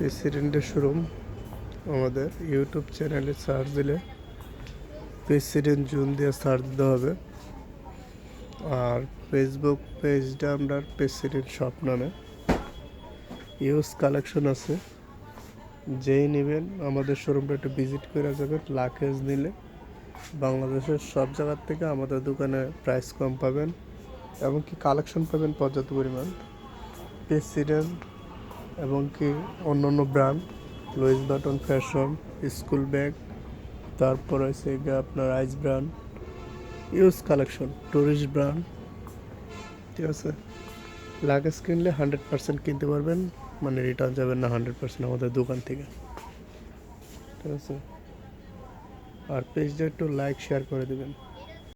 প্রেসিডেন্টের শোরুম। আমাদের ইউটিউব চ্যানেলে সার্চ দিলে প্রেসিডেন্ট জুন দিয়ে সার্চ দিতে হবে। আর ফেসবুক পেজটা আমরা প্রেসিডেন্ট শপ নামে। ইউজ কালেকশন আছে, যেই নেবেন আমাদের শোরুমটা একটু ভিজিট করে যাবেন। লাকেজ নিলে বাংলাদেশের সব জায়গার থেকে আমাদের দোকানে প্রাইস কম পাবেন, এমনকি কালেকশন পাবেন পর্যাপ্ত পরিমাণ। প্রেসিডেন্ট এবং কি অন্যান্য brand, Louis Vuitton fashion, school bag, তারপর হচ্ছে আপনার ice brand, use collection, tourist brand, ঠিক আছে। লাগেজ কিনলে 100% কিনতে পারবেন, মানে রিটার্ন যাবেন না 100% আমাদের দোকান থেকে, ঠিক আছে। আর পেজটা একটু লাইক শেয়ার করে দেবেন।